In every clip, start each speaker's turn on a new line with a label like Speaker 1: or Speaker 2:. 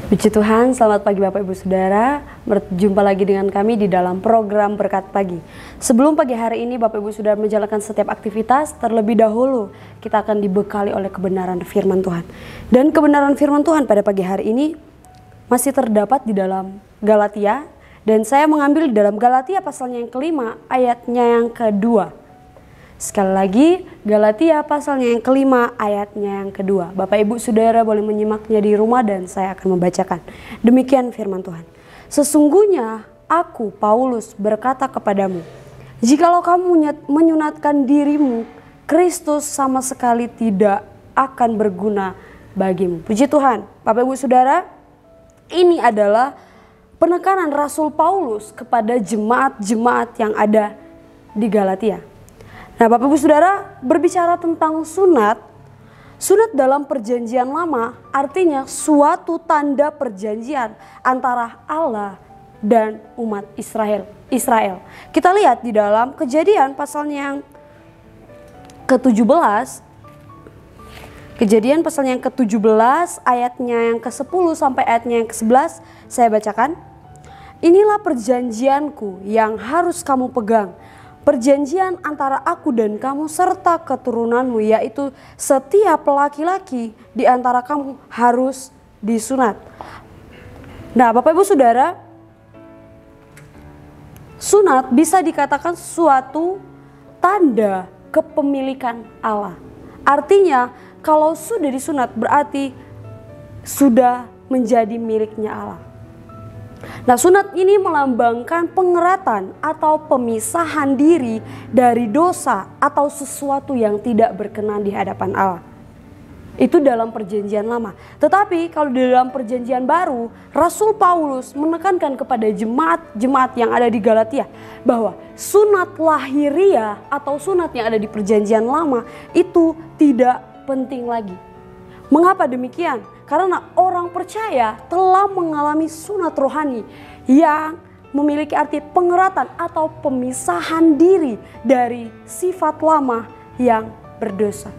Speaker 1: Puji Tuhan, selamat pagi Bapak Ibu Saudara. Berjumpa lagi dengan kami di dalam program Berkat Pagi. Sebelum pagi hari ini Bapak Ibu Saudara menjalankan setiap aktivitas, terlebih dahulu kita akan dibekali oleh kebenaran firman Tuhan. Dan kebenaran firman Tuhan pada pagi hari ini masih terdapat di dalam Galatia. Dan saya mengambil di dalam Galatia pasalnya yang kelima, ayatnya yang kedua. Sekali lagi, Galatia pasalnya yang kelima, ayatnya yang kedua. Bapak Ibu Saudara boleh menyimaknya di rumah dan saya akan membacakan. Demikian firman Tuhan. Sesungguhnya aku, Paulus, berkata kepadamu, jikalau kamu menyunatkan dirimu, Kristus sama sekali tidak akan berguna bagimu. Puji Tuhan, Bapak Ibu Saudara, ini adalah penekanan Rasul Paulus kepada jemaat-jemaat yang ada di Galatia. Nah, Bapak Ibu Saudara, berbicara tentang sunat dalam perjanjian lama artinya suatu tanda perjanjian antara Allah dan umat Israel. Kita lihat di dalam Kejadian pasalnya yang ke-17. Kejadian pasalnya yang ke-17 ayatnya yang ke-10 sampai ayatnya yang ke-11 saya bacakan. Inilah perjanjianku yang harus kamu pegang. Perjanjian antara aku dan kamu serta keturunanmu, yaitu setiap laki-laki di antara kamu harus disunat. Nah, Bapak Ibu Saudara, sunat bisa dikatakan suatu tanda kepemilikan Allah. Artinya, kalau sudah disunat berarti sudah menjadi miliknya Allah. Nah, sunat ini melambangkan pengeratan atau pemisahan diri dari dosa atau sesuatu yang tidak berkenan di hadapan Allah. Itu dalam perjanjian lama. Tetapi kalau di dalam perjanjian baru, Rasul Paulus menekankan kepada jemaat-jemaat yang ada di Galatia bahwa sunat lahiriah atau sunat yang ada di perjanjian lama itu tidak penting lagi. Mengapa demikian? Karena orang percaya telah mengalami sunat rohani yang memiliki arti pengeratan atau pemisahan diri dari sifat lama yang berdosa.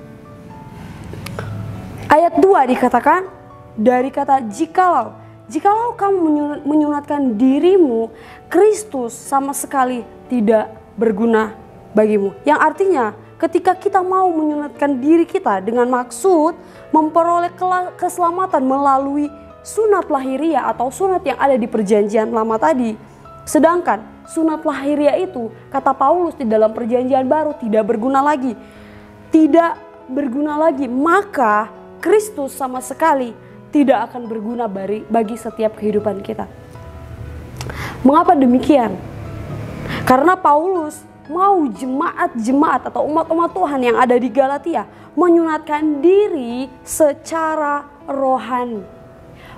Speaker 1: Ayat 2 dikatakan dari kata jikalau kamu menyunatkan dirimu, Kristus sama sekali tidak berguna bagimu. Yang artinya ketika kita mau menyunatkan diri kita dengan maksud memperoleh keselamatan melalui sunat lahiriah atau sunat yang ada di perjanjian lama tadi. Sedangkan sunat lahiriah itu, kata Paulus di dalam perjanjian baru, tidak berguna lagi. Tidak berguna lagi, maka Kristus sama sekali tidak akan berguna bagi setiap kehidupan kita. Mengapa demikian? Karena Paulus mau jemaat-jemaat atau umat-umat Tuhan yang ada di Galatia menyunatkan diri secara rohani,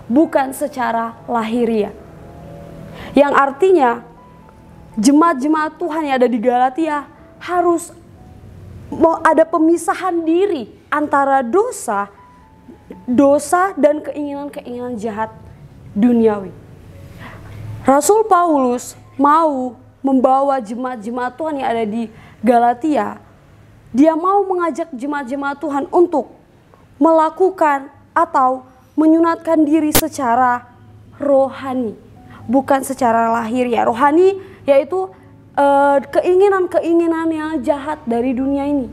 Speaker 1: bukan secara lahiriah. Yang artinya jemaat-jemaat Tuhan yang ada di Galatia harus ada pemisahan diri antara dosa dan keinginan-keinginan jahat duniawi. Rasul Paulus mau membawa jemaat-jemaat Tuhan yang ada di Galatia, dia mau mengajak jemaat-jemaat Tuhan untuk melakukan atau menyunatkan diri secara rohani, bukan secara lahiriah. Rohani yaitu keinginan-keinginan yang jahat dari dunia ini,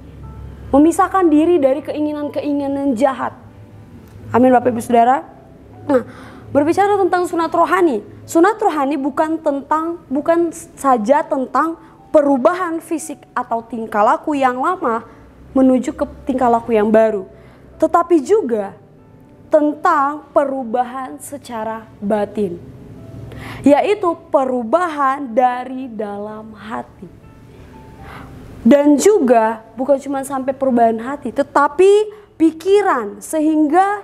Speaker 1: memisahkan diri dari keinginan-keinginan jahat. Amin, Bapak Ibu Saudara. Nah, berbicara tentang sunat rohani, bukan saja tentang perubahan fisik atau tingkah laku yang lama menuju ke tingkah laku yang baru, tetapi juga tentang perubahan secara batin, yaitu perubahan dari dalam hati. Dan juga bukan cuma sampai perubahan hati, tetapi pikiran, sehingga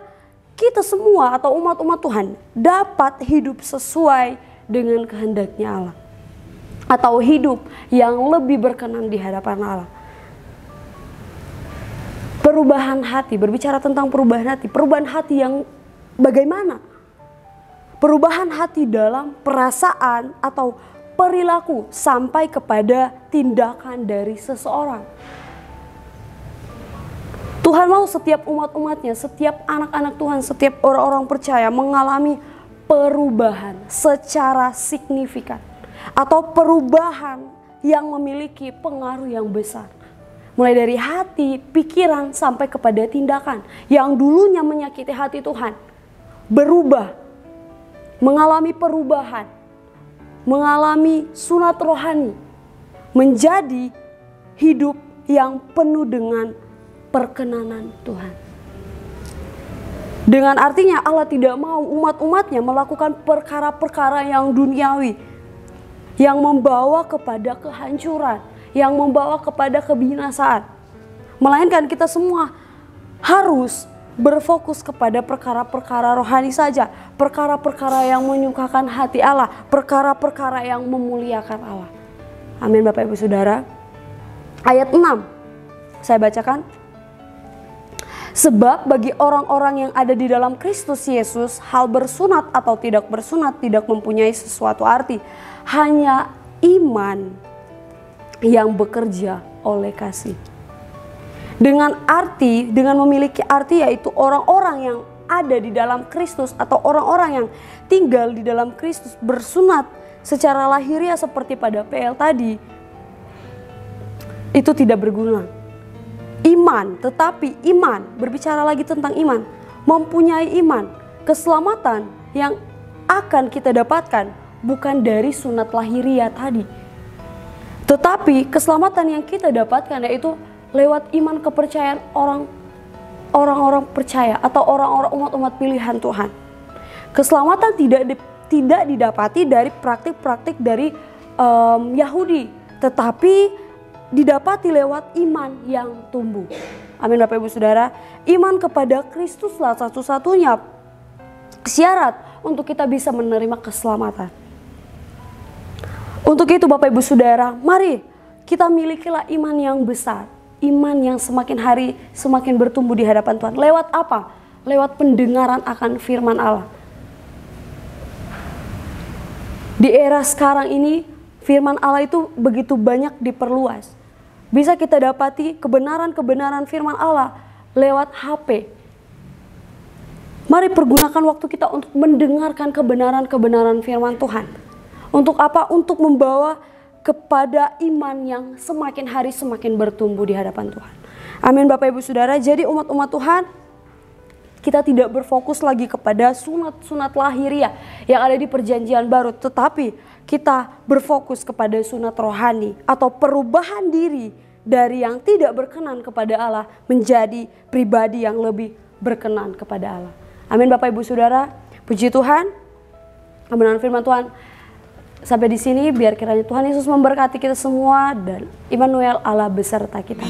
Speaker 1: kita semua atau umat-umat Tuhan dapat hidup sesuai dengan kehendaknya Allah, atau hidup yang lebih berkenan di hadapan Allah. Perubahan hati, berbicara tentang perubahan hati yang bagaimana? Perubahan hati dalam perasaan atau perilaku sampai kepada tindakan dari seseorang. Tuhan mau setiap umat-umatnya, setiap anak-anak Tuhan, setiap orang-orang percaya mengalami perubahan secara signifikan atau perubahan yang memiliki pengaruh yang besar. Mulai dari hati, pikiran, sampai kepada tindakan. Yang dulunya menyakiti hati Tuhan, berubah, mengalami perubahan, mengalami sunat rohani, menjadi hidup yang penuh dengan perkenanan Tuhan. Dengan artinya Allah tidak mau umat-umatnya melakukan perkara-perkara yang duniawi, yang membawa kepada kehancuran, yang membawa kepada kebinasaan. Melainkan kita semua harus berfokus kepada perkara-perkara rohani saja, perkara-perkara yang menyukakan hati Allah, perkara-perkara yang memuliakan Allah. Amin Bapak Ibu Saudara. Ayat 6 saya bacakan. Sebab bagi orang-orang yang ada di dalam Kristus Yesus, hal bersunat atau tidak bersunat tidak mempunyai sesuatu arti. Hanya iman yang bekerja oleh kasih. Dengan memiliki arti, yaitu orang-orang yang ada di dalam Kristus atau orang-orang yang tinggal di dalam Kristus bersunat secara lahiriah seperti pada PL tadi, itu tidak berguna. Iman, tetapi iman, berbicara lagi tentang iman, mempunyai iman, keselamatan yang akan kita dapatkan bukan dari sunat lahiriah tadi, tetapi keselamatan yang kita dapatkan yaitu lewat iman kepercayaan orang-orang percaya atau orang-orang umat-umat pilihan Tuhan. Keselamatan tidak didapati dari praktik-praktik dari Yahudi, tetapi didapati lewat iman yang tumbuh. Amin Bapak Ibu Saudara. Iman kepada Kristuslah satu-satunya syarat untuk kita bisa menerima keselamatan. Untuk itu Bapak Ibu Saudara, mari kita milikilah iman yang besar. Iman yang semakin hari semakin bertumbuh di hadapan Tuhan. Lewat apa? Lewat pendengaran akan firman Allah. Di era sekarang ini firman Allah itu begitu banyak diperluas. Bisa kita dapati kebenaran-kebenaran firman Allah lewat HP. Mari pergunakan waktu kita untuk mendengarkan kebenaran-kebenaran firman Tuhan. Untuk apa? Untuk membawa kepada iman yang semakin hari semakin bertumbuh di hadapan Tuhan. Amin Bapak Ibu Saudara. Jadi umat-umat Tuhan, kita tidak berfokus lagi kepada sunat-sunat lahiriah yang ada di perjanjian baru, tetapi kita berfokus kepada sunat rohani atau perubahan diri dari yang tidak berkenan kepada Allah menjadi pribadi yang lebih berkenan kepada Allah. Amin Bapak Ibu Saudara. Puji Tuhan. Kebenaran firman Tuhan sampai di sini. Biar kiranya Tuhan Yesus memberkati kita semua dan Immanuel Allah beserta kita.